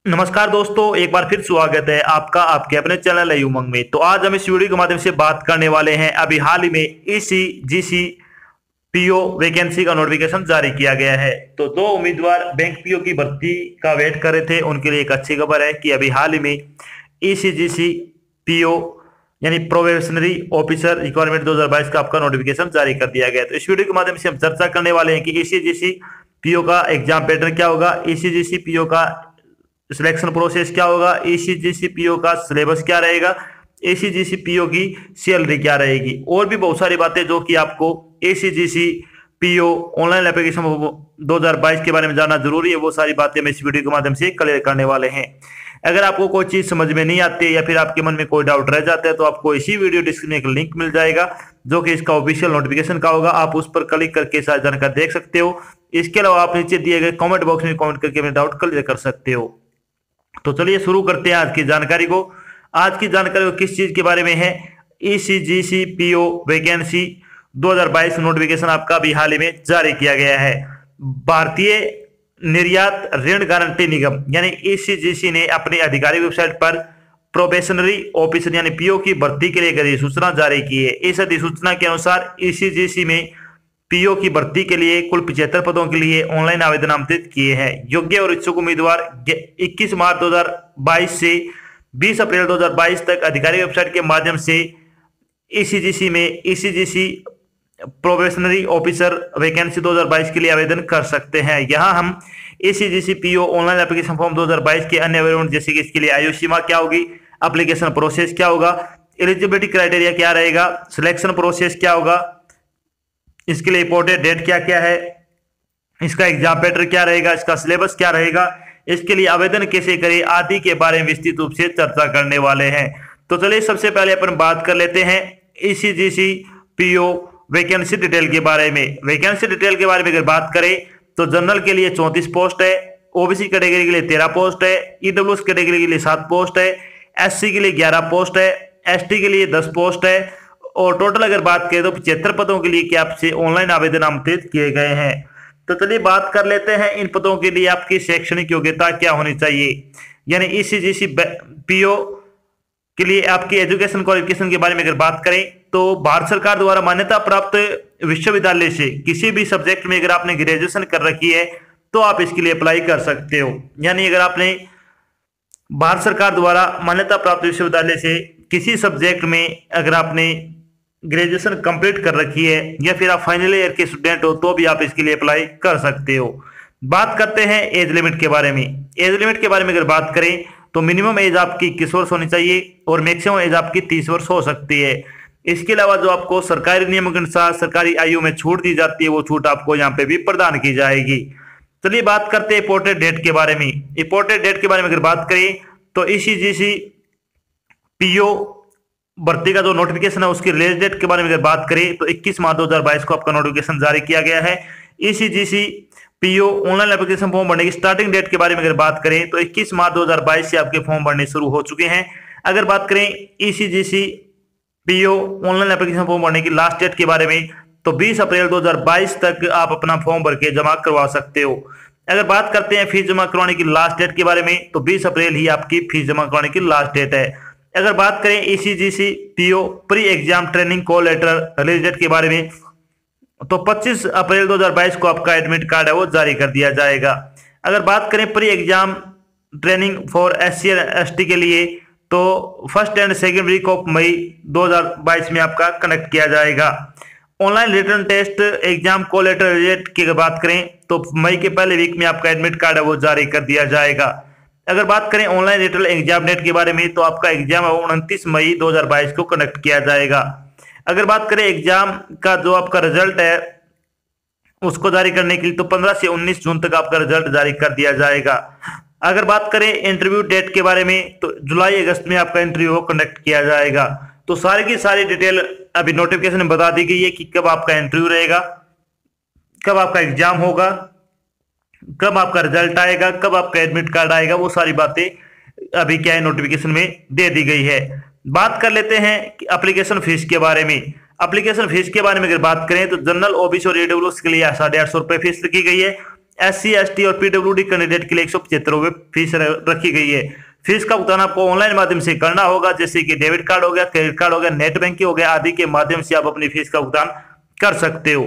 नमस्कार दोस्तों, एक बार फिर स्वागत है आपका आपके अपने चैनल है उमंग में। तो आज हम इस वीडियो के माध्यम से बात करने वाले हैं अभी हाल ही में ईसीजीसी पीओ वैकेंसी का नोटिफिकेशन जारी किया गया है। तो दो उम्मीदवार बैंक पीओ की भर्ती का वेट कर रहे थे, उनके लिए एक अच्छी खबर है कि अभी हाल ही में ईसीजीसी पीओ यानी प्रोबेशनरी ऑफिसर रिक्वायरमेंट 2022 का आपका नोटिफिकेशन जारी कर दिया गया है। तो इस वीडियो के माध्यम से हम चर्चा करने वाले हैं कि ईसीजीसी पीओ का एग्जाम पैटर्न क्या होगा, ईसीजीसी पीओ का सिलेक्शन प्रोसेस क्या होगा, ईसीजीसी पीओ का सिलेबस क्या रहेगा, ईसीजीसी पीओ की सैलरी क्या रहेगी, और भी बहुत सारी बातें जो कि आपको ईसीजीसी पीओ ऑनलाइन एप्लीकेशन 2022 के बारे में जानना जरूरी है। वो सारी बातें हम इस वीडियो के माध्यम से क्लियर करने वाले हैं। अगर आपको कोई चीज समझ में नहीं आती है या फिर आपके मन में कोई डाउट रह जाता है तो आपको इसी वीडियो डिस्क्रिप्शन में एक लिंक मिल जाएगा जो कि इसका ऑफिशियल नोटिफिकेशन का होगा। आप उस पर क्लिक करके सारी जानकारी देख सकते हो। इसके अलावा आप नीचे दिए गए कमेंट बॉक्स में कमेंट करके अपने डाउट क्लियर कर सकते हो। तो चलिए शुरू करते हैं आज की जानकारी को। आज की जानकारी किस चीज के बारे में है, ईसीजीसी पीओ वैकेंसी 2022 नोटिफिकेशन आपका भी हाल ही में जारी किया गया है। भारतीय निर्यात ऋण गारंटी निगम यानी ईसीजीसी ने अपनी आधिकारिक वेबसाइट पर प्रोबेशनरी ऑफिसर यानी पीओ की भर्ती के लिए एक अधिसूचना जारी की है। इस अधिसूचना के अनुसार ईसीजीसी में पीओ की भर्ती के लिए कुल 75 पदों के लिए ऑनलाइन आवेदन आमंत्रित किए हैं। योग्य और इच्छुक उम्मीदवार 21 मार्च 2022 से 20 अप्रैल 2022 तक आधिकारिक वेबसाइट के माध्यम से ईसीजीसी में ईसीजीसी प्रोबेशनरी ऑफिसर वैकेंसी 2022 के लिए आवेदन कर सकते हैं। यहाँ हम ECGC PO online application form 2022 के अन्य विवरण जैसे कि इसके लिए आयु सीमा क्या होगी, एप्लीकेशन प्रोसेस क्या होगा, एलिजिबिलिटी क्राइटेरिया क्या रहेगा, सिलेक्शन प्रोसेस क्या होगा, इसके लिए इंपॉर्टेंट डेट क्या क्या है, इसका एग्जाम पैटर्न क्या रहेगा, इसका सिलेबस क्या रहेगा, इसके लिए आवेदन कैसे करें आदि के बारे में विस्तृत रूप से चर्चा करने वाले हैं। तो चलिए सबसे पहले अपन बात कर लेते हैं ईसीजीसी पीओ वैकेंसी डिटेल के बारे में। वैकेंसी डिटेल के बारे में अगर बात करें तो जनरल के लिए 34 पोस्ट है, ओबीसी कैटेगरी के लिए 13 पोस्ट है, ईडब्ल्यूएस कैटेगरी के लिए 7 पोस्ट है, एससी के लिए 11 पोस्ट है, एसटी के लिए 10 पोस्ट है और टोटल अगर बात करें तो 75 पदों के लिए कि आपसे ऑनलाइन आवेदन आमंत्रित किए गए हैं। तो चलिए बात कर लेते हैं इन पदों के लिए आपकी शैक्षणिक योग्यता क्या होनी चाहिए। यानी ईसीजीसी पीओ के लिए आपकी एजुकेशन क्वालिफिकेशन के बारे में अगर बात करें तो भारत सरकार द्वारा मान्यता प्राप्त विश्वविद्यालय से किसी भी सब्जेक्ट में अगर आपने ग्रेजुएशन कर रखी है तो आप इसके लिए अप्लाई कर सकते हो। यानी अगर आपने भारत सरकार द्वारा मान्यता प्राप्त विश्वविद्यालय से किसी सब्जेक्ट में अगर आपने ग्रेजुएशन कंप्लीट कर रखी है या फिर आप फाइनल ईयर के स्टूडेंट हो तो भी आप इसके लिए अप्लाई कर सकते हो। बात करते हैं एज लिमिट के बारे में। एज लिमिट के बारे में अगर बात करें तो मिनिमम एज आपकी 21 वर्ष होनी चाहिए और मैक्सिमम एज आपकी 30 वर्ष हो सकती है। इसके अलावा जो आपको सरकारी नियमों के अनुसार सरकारी आयु में छूट दी जाती है वो छूट आपको यहाँ पे भी प्रदान की जाएगी। चलिए बात करते हैं इंपोर्टेड डेट के बारे में। इंपोर्टेड डेट के बारे में अगर बात करें तो ईसीजीसी पीओ भर्ती का जो नोटिफिकेशन है उसकी रिलीज डेट के बारे में अगर बात करें तो 21 मार्च 2022 को आपका नोटिफिकेशन जारी किया गया है। ECGC PO online application form भरने की स्टार्टिंग डेट के बारे में अगर बात करें तो 21 मार्च 2022 से आपके फॉर्म भरने शुरू हो चुके हैं। अगर बात करें ECGC PO online application form भरने की लास्ट डेट के बारे में तो 20 अप्रैल 2022 तक आप अपना फॉर्म भर के जमा करवा सकते हो। अगर बात करते हैं फीस जमा करवाने की लास्ट डेट के बारे में तो 20 अप्रैल ही आपकी फीस जमा करवाने की लास्ट डेट है। अगर बात करें ECGC PO pre exam training call letter release date के बारे में तो 25 अप्रैल 2022 को आपका एडमिट कार्ड है वो जारी कर दिया जाएगा। अगर बात करें pre exam training for SC और एसटी के लिए तो first and second week of May 2022 में आपका कनेक्ट किया जाएगा। Online written test exam call letter release की बात करें तो मई के पहले वीक में आपका एडमिट कार्ड है वो जारी कर दिया जाएगा। अगर बात करें ऑनलाइन रिटर्न एग्जाम डेट के बारे में तो आपका एग्जाम 29 मई 2022 को कंडक्ट किया जाएगा। अगर बात करें एग्जाम का जो आपका रिजल्ट है उसको जारी करने के लिए तो 15 से 19 जून तक आपका रिजल्ट जारी कर दिया जाएगा। अगर बात करें इंटरव्यू डेट के बारे में तो जुलाई अगस्त में आपका इंटरव्यू कंडक्ट किया जाएगा। तो सारी की सारी डिटेल अभी नोटिफिकेशन में बता दी गई है कि कब आपका इंटरव्यू रहेगा, कब आपका एग्जाम होगा, कब आपका रिजल्ट आएगा, कब आपका एडमिट कार्ड आएगा, वो सारी बातें अभी क्या है नोटिफिकेशन में दे दी गई है। बात कर लेते हैं कि एप्लीकेशन फीस के बारे में। एप्लीकेशन फीस के बारे में अगर बात करें तो जनरल ओबीसी और ईडब्ल्यूएस के लिए 850 रुपए फीस रखी गई है। SC ST और PWD कैंडिडेट के लिए 175 रुपये फीस रखी गई है। फीस का भुगतान आपको ऑनलाइन माध्यम से करना होगा, जैसे कि डेबिट कार्ड हो गया, क्रेडिट कार्ड हो गया, नेट बैंकिंग हो गया आदि के माध्यम से आप अपनी फीस का भुगतान कर सकते हो।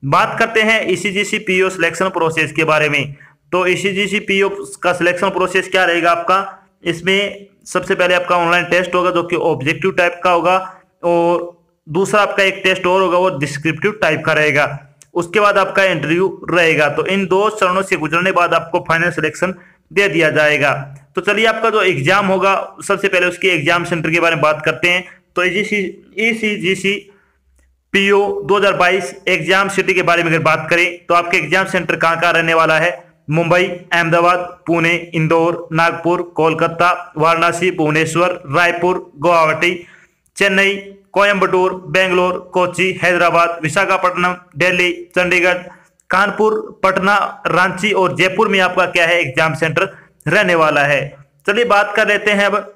बात करते हैं ECGC PO सिलेक्शन प्रोसेस के बारे में। तो ECGC PO का सिलेक्शन प्रोसेस क्या रहेगा आपका, इसमें सबसे पहले आपका ऑनलाइन टेस्ट होगा जो कि ऑब्जेक्टिव टाइप का होगा, और दूसरा आपका एक टेस्ट और होगा वो डिस्क्रिप्टिव टाइप का रहेगा। उसके बाद आपका इंटरव्यू रहेगा। तो इन 2 चरणों से गुजरने बाद आपको फाइनल सिलेक्शन दे दिया जाएगा। तो चलिए आपका जो एग्जाम होगा सबसे पहले उसके एग्जाम सेंटर के बारे में बात करते हैं। तो ECGC PO 2022 एग्जाम सिटी के बारे में अगर बात करें तो आपके एग्जाम सेंटर कहाँ रहने वाला है, मुंबई, अहमदाबाद, पुणे, इंदौर, नागपुर, कोलकाता, वाराणसी, भुवनेश्वर, रायपुर, गुवाहाटी, चेन्नई, कोयंबटूर, बेंगलोर, कोची, हैदराबाद, विशाखापट्टनम, दिल्ली, चंडीगढ़, कानपुर, पटना, रांची और जयपुर में आपका क्या है एग्जाम सेंटर रहने वाला है। चलिए बात कर लेते हैं अब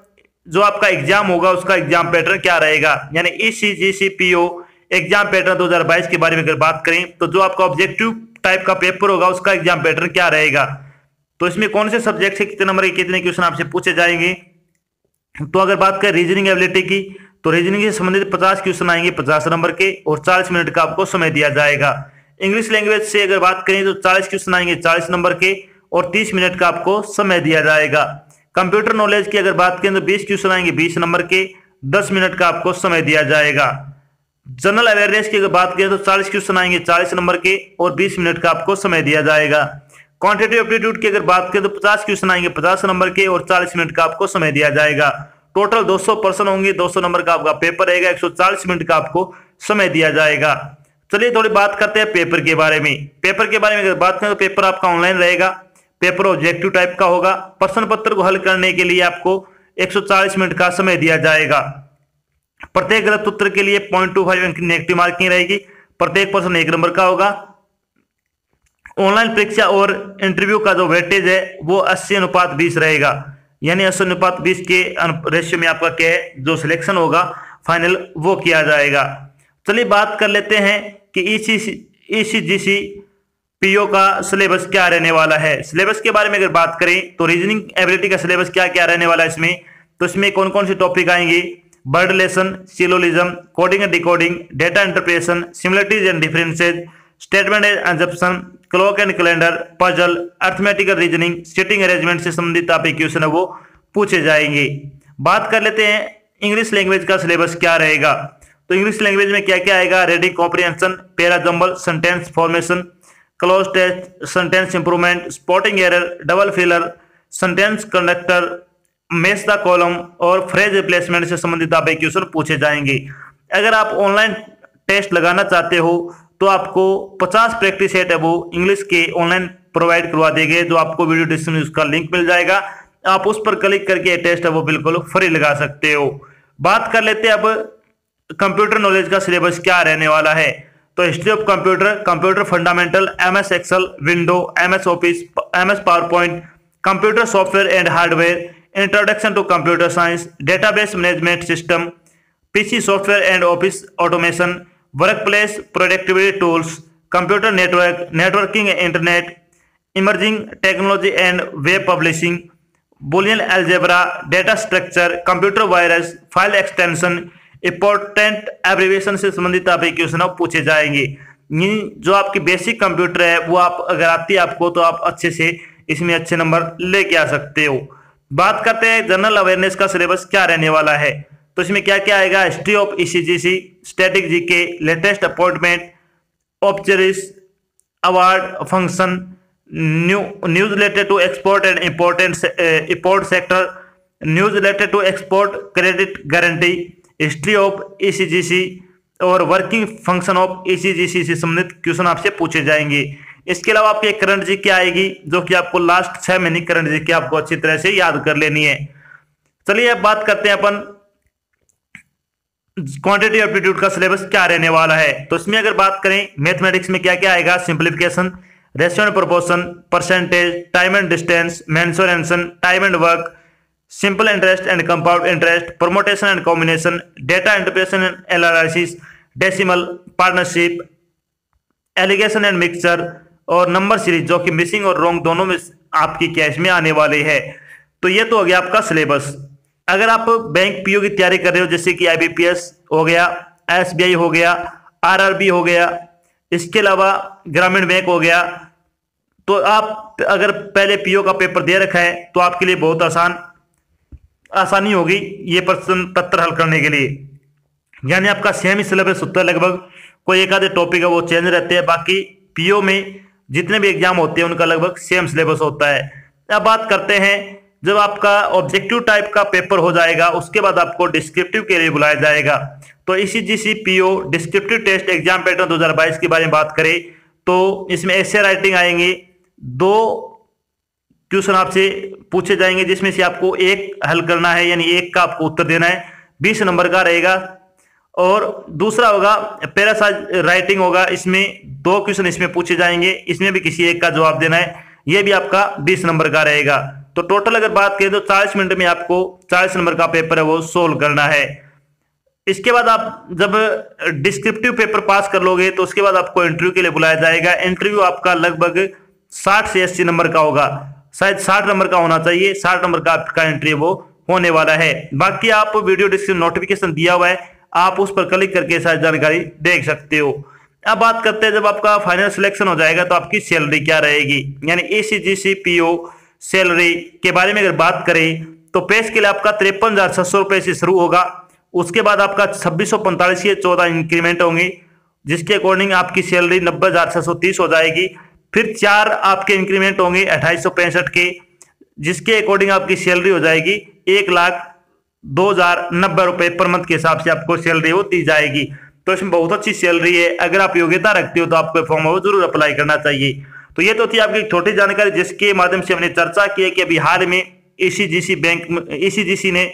जो आपका एग्जाम होगा उसका एग्जाम पैटर्न क्या रहेगा, यानी ECGC PO एग्जाम पैटर्न 2022 के बारे में अगर बात करें तो जो आपका ऑब्जेक्टिव टाइप का पेपर होगा उसका एग्जाम पैटर्न क्या रहेगा। तो इसमें कौन से सब्जेक्ट से कितने नंबर के कितने क्वेश्चन आपसे पूछे जाएंगे। तो अगर बात करें रीजनिंग एबिलिटी की तो रीजनिंग से संबंधित 50 क्वेश्चन आएंगे 50 नंबर के, और 40 मिनट का आपको समय दिया जाएगा। इंग्लिश लैंग्वेज से अगर बात करें तो 40 क्वेश्चन आएंगे 40 नंबर के, और 30 मिनट का आपको समय दिया जाएगा। कंप्यूटर नॉलेज की अगर बात करें तो 20 क्वेश्चन आएंगे 20 नंबर के, 10 मिनट का आपको समय दिया जाएगा। जनरल अवेयरनेस की अगर बात करें तो 40 क्वेश्चन आएंगे 40 नंबर के, और 20 मिनट का आपको समय दिया जाएगा। क्वांटिटेटिव एप्टीट्यूड की अगर बात करें तो 50 क्वेश्चन आएंगे 50 नंबर के, और 40 मिनट का आपको समय दिया जाएगा। टोटल 200 पर्सन होंगे, 200 नंबर का आपका पेपर रहेगा, 140 मिनट का आपको समय दिया जाएगा। चलिए थोड़ी बात करते हैं पेपर के बारे में। पेपर के बारे में अगर बात करें तो पेपर आपका ऑनलाइन रहेगा, पेपर ऑब्जेक्टिव टाइप का होगा। प्रश्न पत्र को हल करने के लिए आपको 140 मिनट का समय दिया जाएगा। प्रत्येक गलत उत्तर के लिए 0.25 अंक की नेगेटिव मार्किंग रहेगी, प्रत्येक प्रश्न 1 नंबर का होगा। ऑनलाइन परीक्षा और इंटरव्यू का जो वेटेज है वो 80:20 रहेगा, यानी 80:20 के रेशियो में आपका क्या है जो सिलेक्शन होगा फाइनल वो किया जाएगा। चलिए बात कर लेते हैं कि ECGC PO का सिलेबस क्या रहने वाला है। सिलेबस के बारे में अगर बात करें तो रीजनिंग एबिलिटी का सिलेबस क्या क्या रहने वाला है इसमें, तो इसमें कौन कौन से टॉपिक आएंगे, word relation, syllogism, coding and decoding, data interpretation, similarities and differences, statement and assumption, clock and calendar, puzzle, arithmetical reasoning, seating arrangement से संबंधित आप क्वेश्चन है वो पूछे जाएंगे। बात कर लेते हैं इंग्लिश लैंग्वेज का सिलेबस क्या रहेगा। तो इंग्लिश लैंग्वेज में क्या क्या आएगा, reading comprehension, para jumble, sentence formation, cloze test, sentence improvement, spotting error, double filler, sentence conductor, match the column और फ्रेज रिप्लेसमेंट से संबंधित आप क्वेश्चन पूछे जाएंगे। अगर आप ऑनलाइन टेस्ट लगाना चाहते हो तो आपको 50 प्रैक्टिस सेट है वो इंग्लिश के ऑनलाइन प्रोवाइड करवा देंगे, जो आपको वीडियो डिस्क्रिप्शन में उसका लिंक मिल जाएगा, आप उस पर क्लिक करके टेस्ट है वो बिल्कुल फ्री लगा सकते हो। बात कर लेते हैं अब कंप्यूटर नॉलेज का सिलेबस क्या रहने वाला है। तो history of computer, computer fundamental, MS excel, window, MS office, MS PowerPoint, computer software and hardware, introduction to computer science, database management system, PC software and office automation, work place productivity tools, computer network, networking internet, emerging technology and web publishing, Boolean algebra, data structure, computer virus, file extension, important abbreviation से संबंधित आप question पूछे जाएंगे। जो आपकी basic computer है वो आप अगर आती है आपको तो आप अच्छे से इसमें अच्छे नंबर लेके आ सकते हो। बात करते हैं जनरल अवेयरनेस का सिलेबस क्या रहने वाला है। तो इसमें क्या क्या आएगा, history of ECGC, static GK, latest appointment, observes, award function, news related to export and import sector, news related to export credit guarantee, history of ECGC और वर्किंग फंक्शन ऑफ ECGC से संबंधित क्वेश्चन आपसे पूछे जाएंगे। इसके अलावा आपकी current GK आएगी जो कि आपको लास्ट 6 महीने करंट GK आपको अच्छी तरह से याद कर लेनी है। चलिए अब बात करते हैं अपन क्वांटिटेटिव एप्टीट्यूड का सिलेबस क्या रहने वाला है। तो इसमें अगर बात करें मैथमेटिक्स में क्या क्या आएगा, simplification, ratio and proportion, percentage, time and distance, mensuration, time and work, simple interest and compound interest, permutation and combination, data interpretation and analysis, decimal, partnership, alligation and mixture, और नंबर सीरीज जो कि missing और wrong दोनों में आपकी cash में आने वाले हैं। तो ये तो हो गया आपका सिलेबस। अगर आप बैंक पीओ की तैयारी कर रहे हो, जैसे कि आईबीपीएस हो गया, एसबीआई हो गया, आरआरबी हो गया, इसके अलावा ग्रामीण बैंक हो गया, तो आप अगर पहले पीओ का पेपर दे रखा है तो आपके लिए बहुत आसानी होगी ये प्रश्न पत्र हल करने के लिए। यानी आपका सेम ही सिलेबस होता है लगभग, कोई एक आधे टॉपिक है वो चेंज रहते हैं, बाकी पीओ में जितने भी एग्जाम होते हैं उनका लगभग सेम सिलेबस होता है। अब बात करते हैं, जब आपका ऑब्जेक्टिव टाइप का पेपर हो जाएगा उसके बाद आपको डिस्क्रिप्टिव के लिए बुलाया जाएगा। तो ECGC PO descriptive test exam pattern 2022 के बारे में बात करें तो इसमें एसे राइटिंग आएंगे, 2 क्वेश्चन आपसे पूछे जाएंगे जिसमें से आपको एक हल करना है, यानी एक का आपको उत्तर देना है, 20 नंबर का रहेगा। और दूसरा होगा पैरासाइज राइटिंग होगा, इसमें 2 क्वेश्चन इसमें पूछे जाएंगे, इसमें भी किसी एक का जवाब देना है, यह भी आपका 20 नंबर का रहेगा। तो टोटल अगर बात करें तो 40 मिनट में आपको 40 नंबर का पेपर है वो सोल्व करना है। इसके बाद आप जब डिस्क्रिप्टिव पेपर पास कर लोगे तो उसके बाद आपको इंटरव्यू के लिए बुलाया जाएगा। इंटरव्यू आपका लगभग 60 से 80 नंबर का होगा, शायद 60 नंबर का होना चाहिए, 60 नंबर का आपका इंटरव्यू वो होने वाला है। बाकी आप वीडियो डिस्क्रिप्शन नोटिफिकेशन दिया हुआ है, आप उस पर क्लिक करके सारी जानकारी देख सकते हो। अब बात करते हैं, जब आपका फाइनल सिलेक्शन हो जाएगा तो आपकी सैलरी क्या रहेगी, यानी ईसीजीसी पीओ सैलरी के बारे में अगर बात करें तो पे स्केल आपका 53,600 रुपए से शुरू होगा। उसके बाद आपका 2645 या 14 इंक्रीमेंट होंगे, जिसके अकॉर्डिंग आपकी सैलरी 90,630 हो जाएगी। फिर 4 आपके इंक्रीमेंट होंगे 2865 के, जिसके अकॉर्डिंग आपकी सैलरी हो जाएगी 1,02,090 रुपए पर मंथ के हिसाब से आपको सैलरी वो दी जाएगी। तो इसमें बहुत अच्छी सैलरी है, अगर आप योग्यता रखते हो तो आपको फॉर्म वो जरूर अप्लाई करना चाहिए। तो ये तो थी आपकी छोटी जानकारी जिसके माध्यम से हमने चर्चा की है कि अभी हाल में ईसीजीसी ने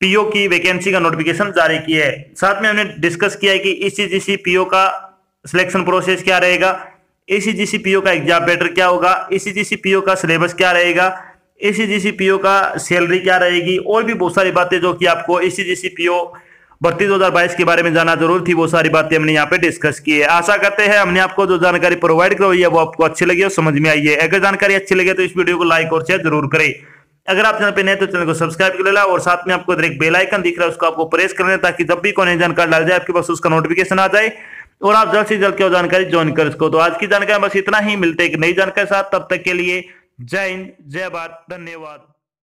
पीओ की वैकेंसी का नोटिफिकेशन जारी किया है। साथ में हमने डिस्कस किया है कि ईसीजीसी पीओ का सिलेक्शन प्रोसेस क्या रहेगा, ईसीजीसी पीओ का एग्जाम पैटर्न क्या होगा, ईसीजीसी पीओ का सिलेबस क्या रहेगा, ईसीजीसी पीओ का सैलरी क्या रहेगी, और भी बहुत सारी बातें जो कि आपको ईसीजीसी पीओ भर्ती 2022 के बारे में जाना जरूर थी, वो सारी बातें हमने यहाँ पे डिस्कस की है। आशा करते हैं हमने आपको जो जानकारी प्रोवाइड करवाई है वो आपको अच्छी लगी और समझ में आई है। अगर जानकारी अच्छी लगे तो इस वीडियो को लाइक और शेयर जरूर करें। अगर आप चैनल पे नए तो चैनल को सब्सक्राइब कर लेना, और साथ में आपको इधर एक बेल आइकन दिख रहा है उसको आपको प्रेस कर लेना, ताकि जब भी कोई नई जानकारी डाल जाए आपके पास उसका नोटिफिकेशन आ जाए और आप जल्द से जल्द की जानकारी ज्वाइन कर सको। तो आज की जानकारी बस इतना ही, मिलते एक नई जानकारी साथ, तब तक के लिए जय हिंद, जय भारत, धन्यवाद।